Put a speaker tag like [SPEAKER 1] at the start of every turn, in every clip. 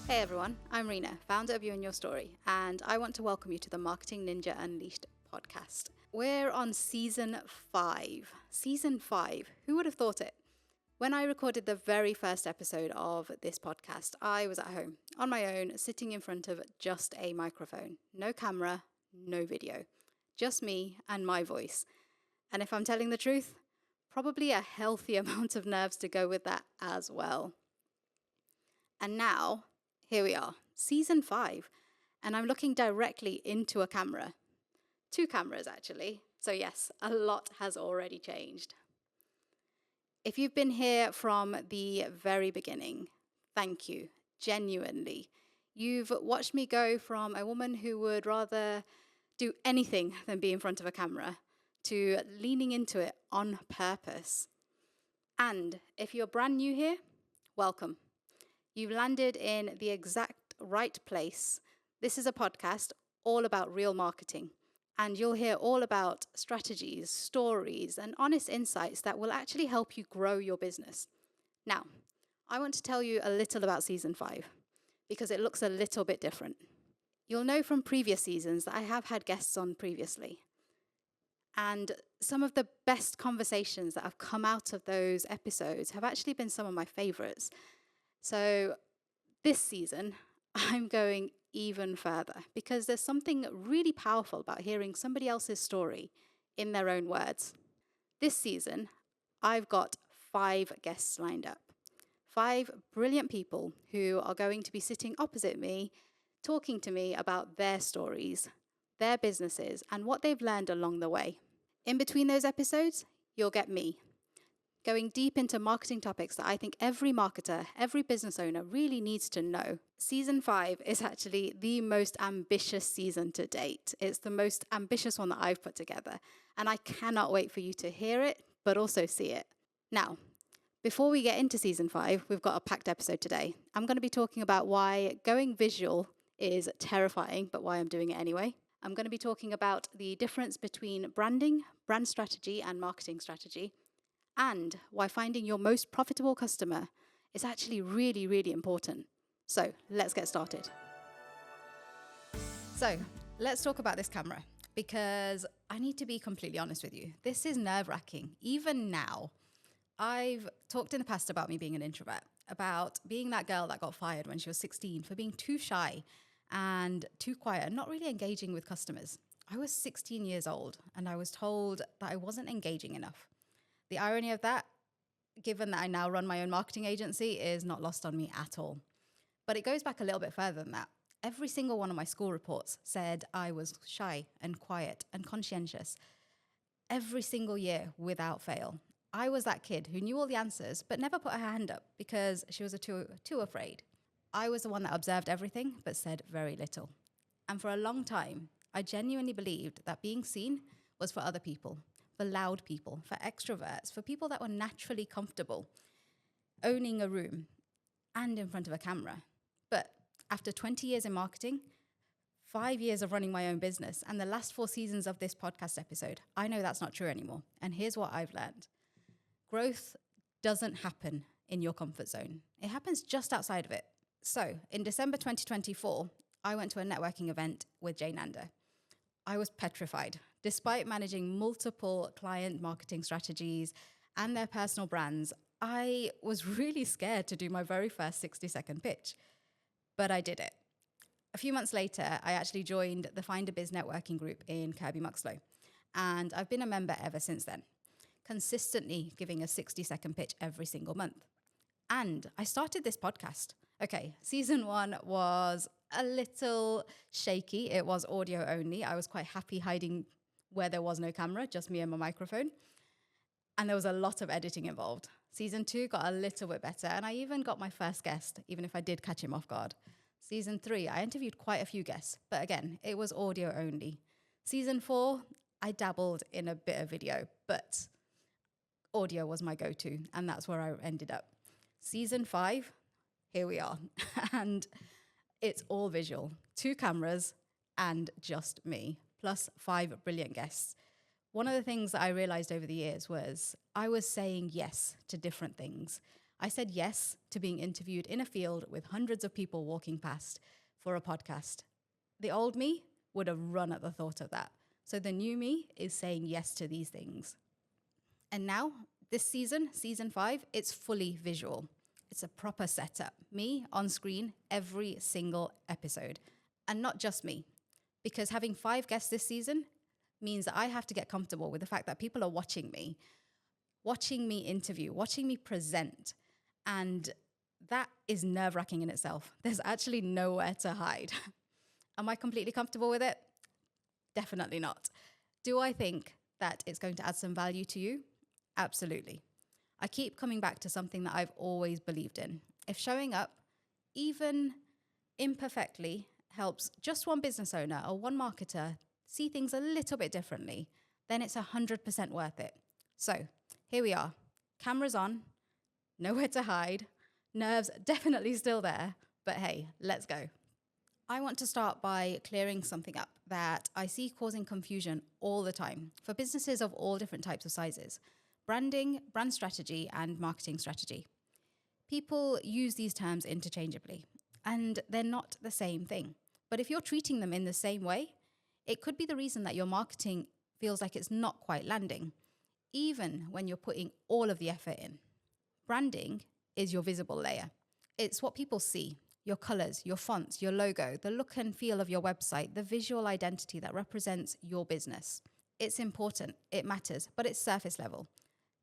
[SPEAKER 1] Hey everyone, I'm Rena, founder of You and Your Story, and I want to welcome you to the Marketing Ninja Unleashed podcast. We're on season 5. Season 5, who would have thought it? When I recorded the very first episode of this podcast, I was at home, on my own, sitting in front of just a microphone. No camera, no video. Just me and my voice. And if I'm telling the truth, probably a healthy amount of nerves to go with that as well. And now, here we are, season 5, and I'm looking directly into a camera. 2 cameras, actually. So yes, a lot has already changed. If you've been here from the very beginning, thank you, genuinely. You've watched me go from a woman who would rather do anything than be in front of a camera to leaning into it on purpose. And if you're brand new here, welcome. You've landed in the exact right place. This is a podcast all about real marketing. And you'll hear all about strategies, stories, and honest insights that will actually help you grow your business. Now, I want to tell you a little about season 5 because it looks a little bit different. You'll know from previous seasons that I have had guests on previously. And some of the best conversations that have come out of those episodes have actually been some of my favorites. So this season, I'm going even further because there's something really powerful about hearing somebody else's story in their own words. This season, I've got 5 guests lined up. 5 brilliant people who are going to be sitting opposite me, talking to me about their stories, their businesses, and what they've learned along the way. In between those episodes, you'll get me, going deep into marketing topics that I think every marketer, every business owner really needs to know. Season 5 is actually the most ambitious season to date. It's the most ambitious one that I've put together, and I cannot wait for you to hear it, but also see it. Now, before we get into season 5, we've got a packed episode today. I'm going to be talking about why going visual is terrifying, but why I'm doing it anyway. I'm going to be talking about the difference between branding, brand strategy, and marketing strategy, and why finding your most profitable customer is actually really, really important. So let's get started. So let's talk about this camera because I need to be completely honest with you. This is nerve-wracking, even now. I've talked in the past about me being an introvert, about being that girl that got fired when she was 16 for being too shy and too quiet and not really engaging with customers. I was 16 years old and I was told that I wasn't engaging enough. The irony of that, given that I now run my own marketing agency, is not lost on me at all. But it goes back a little bit further than that. Every single one of my school reports said I was shy and quiet and conscientious. Every single year without fail. I was that kid who knew all the answers but never put her hand up because she was too afraid. I was the one that observed everything but said very little. And for a long time, I genuinely believed that being seen was for other people. For loud people, for extroverts, for people that were naturally comfortable owning a room and in front of a camera. But after 20 years in marketing, 5 years of running my own business, and the last 4 seasons of this podcast episode, I know that's not true anymore. And here's what I've learned. Growth doesn't happen in your comfort zone. It happens just outside of it. So in December 2024, I went to a networking event with Jane Ander. I was petrified. Despite managing multiple client marketing strategies and their personal brands, I was really scared to do my very first 60-second pitch. But I did it. A few months later, I actually joined the Find a Biz networking group in Kirby Muxloe. And I've been a member ever since then, consistently giving a 60-second pitch every single month. And I started this podcast. Okay, season 1 was a little shaky. It was audio only. I was quite happy hiding where there was no camera, just me and my microphone. And there was a lot of editing involved. Season 2 got a little bit better, and I even got my first guest, even if I did catch him off guard. Season 3, I interviewed quite a few guests, but again, it was audio only. Season 4, I dabbled in a bit of video, but audio was my go-to, and that's where I ended up. Season 5, here we are. And it's all visual. 2 cameras and just me, plus 5 brilliant guests. One of the things that I realized over the years was I was saying yes to different things. I said yes to being interviewed in a field with hundreds of people walking past for a podcast. The old me would have run at the thought of that. So the new me is saying yes to these things. And now, this season, season 5, it's fully visual. It's a proper setup. Me on screen every single episode. And not just me, because having 5 guests this season means that I have to get comfortable with the fact that people are watching me interview, watching me present. And that is nerve-wracking in itself. There's actually nowhere to hide. Am I completely comfortable with it? Definitely not. Do I think that it's going to add some value to you? Absolutely. I keep coming back to something that I've always believed in. If showing up, even imperfectly, helps just one business owner or one marketer see things a little bit differently, then it's 100% worth it. So here we are, cameras on, nowhere to hide, nerves definitely still there, but hey, let's go. I want to start by clearing something up that I see causing confusion all the time for businesses of all different types of sizes: branding, brand strategy, and marketing strategy. People use these terms interchangeably, and they're not the same thing. But if you're treating them in the same way, it could be the reason that your marketing feels like it's not quite landing, even when you're putting all of the effort in. Branding is your visible layer. It's what people see: your colors, your fonts, your logo, the look and feel of your website, the visual identity that represents your business. It's important, it matters, but it's surface level.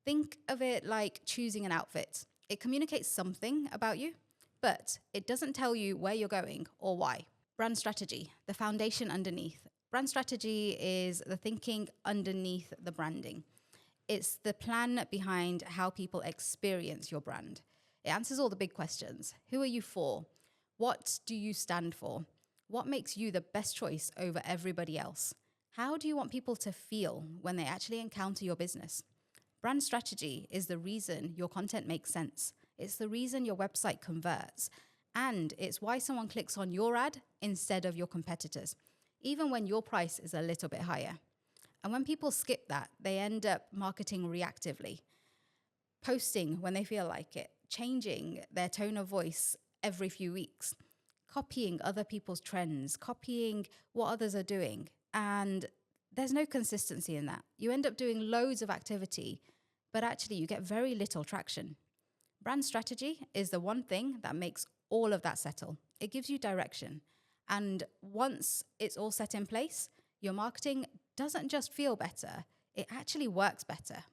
[SPEAKER 1] Think of it like choosing an outfit. It communicates something about you, but it doesn't tell you where you're going or why. Brand strategy, the foundation underneath. Brand strategy is the thinking underneath the branding. It's the plan behind how people experience your brand. It answers all the big questions. Who are you for? What do you stand for? What makes you the best choice over everybody else? How do you want people to feel when they actually encounter your business? Brand strategy is the reason your content makes sense. It's the reason your website converts. And it's why someone clicks on your ad instead of your competitors, even when your price is a little bit higher. And when people skip that, they end up marketing reactively, posting when they feel like it, changing their tone of voice every few weeks, copying other people's trends, copying what others are doing. And there's no consistency in that. You end up doing loads of activity, but actually you get very little traction. Brand strategy is the one thing that makes all of that settle. It gives you direction. And once it's all set in place, your marketing doesn't just feel better, it actually works better.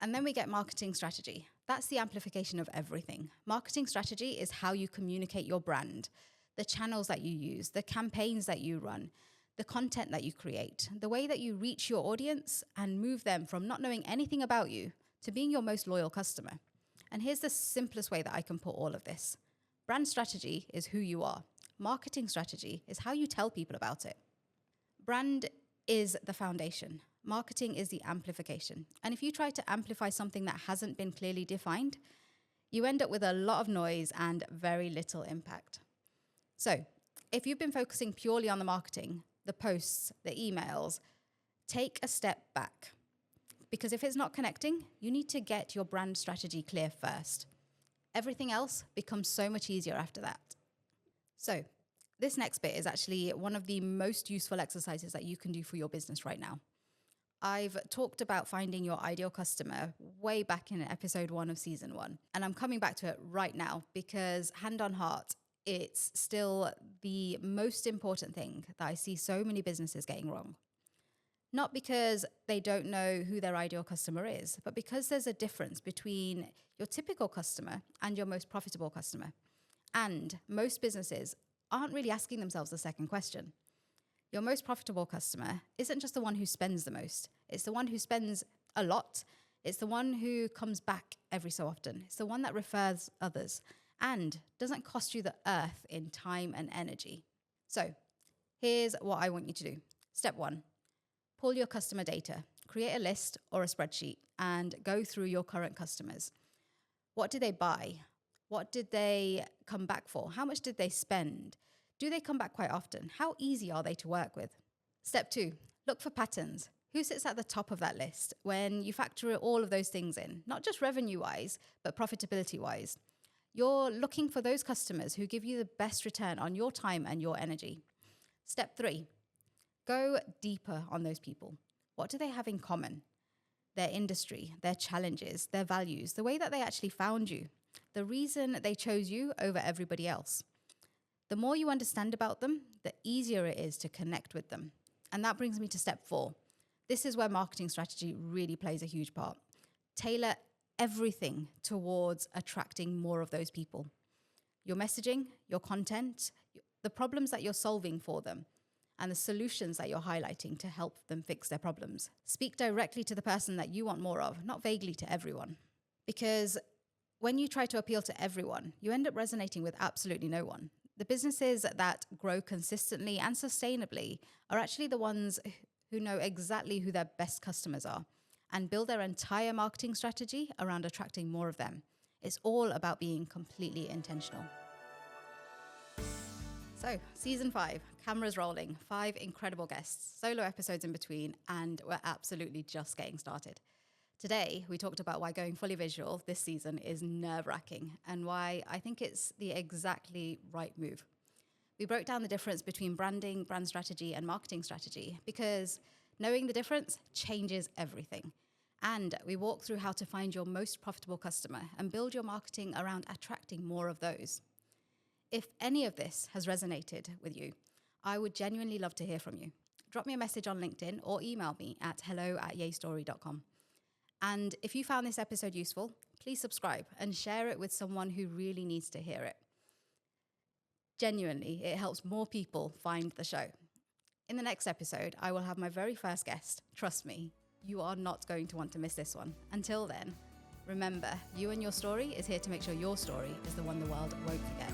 [SPEAKER 1] And then we get marketing strategy. That's the amplification of everything. Marketing strategy is how you communicate your brand, the channels that you use, the campaigns that you run, the content that you create, the way that you reach your audience and move them from not knowing anything about you to being your most loyal customer. And here's the simplest way that I can put all of this. Brand strategy is who you are. Marketing strategy is how you tell people about it. Brand is the foundation. Marketing is the amplification. And if you try to amplify something that hasn't been clearly defined, you end up with a lot of noise and very little impact. So if you've been focusing purely on the marketing, the posts, the emails, take a step back. Because if it's not connecting, you need to get your brand strategy clear first. Everything else becomes so much easier after that. So this next bit is actually one of the most useful exercises that you can do for your business right now. I've talked about finding your ideal customer way back in episode 1 of season 1. And I'm coming back to it right now because, hand on heart, it's still the most important thing that I see so many businesses getting wrong. Not because they don't know who their ideal customer is, but because there's a difference between your typical customer and your most profitable customer. And most businesses aren't really asking themselves the second question. Your most profitable customer isn't just the one who spends the most. It's the one who spends a lot. It's the one who comes back every so often. It's the one that refers others and doesn't cost you the earth in time and energy. So here's what I want you to do. Step 1, pull your customer data. Create a list or a spreadsheet and go through your current customers. What did they buy? What did they come back for? How much did they spend? Do they come back quite often? How easy are they to work with? Step 2, look for patterns. Who sits at the top of that list when you factor all of those things in, not just revenue-wise, but profitability-wise? You're looking for those customers who give you the best return on your time and your energy. Step 3, go deeper on those people. What do they have in common? Their industry, their challenges, their values, the way that they actually found you, the reason they chose you over everybody else. The more you understand about them, the easier it is to connect with them. And that brings me to step 4. This is where marketing strategy really plays a huge part. Tailor everything towards attracting more of those people. Your messaging, your content, the problems that you're solving for them, and the solutions that you're highlighting to help them fix their problems. Speak directly to the person that you want more of, not vaguely to everyone. Because when you try to appeal to everyone, you end up resonating with absolutely no one. The businesses that grow consistently and sustainably are actually the ones who know exactly who their best customers are and build their entire marketing strategy around attracting more of them. It's all about being completely intentional. So, season 5, cameras rolling, 5 incredible guests, solo episodes in between, and we're absolutely just getting started. Today, we talked about why going fully visual this season is nerve-wracking and why I think it's the exactly right move. We broke down the difference between branding, brand strategy, and marketing strategy because knowing the difference changes everything. And we walked through how to find your most profitable customer and build your marketing around attracting more of those. If any of this has resonated with you, I would genuinely love to hear from you. Drop me a message on LinkedIn or email me at hello@yaystory.com. And if you found this episode useful, please subscribe and share it with someone who really needs to hear it. Genuinely, it helps more people find the show. In the next episode, I will have my very first guest. Trust me, you are not going to want to miss this one. Until then, remember, you and your story is here to make sure your story is the one the world won't forget.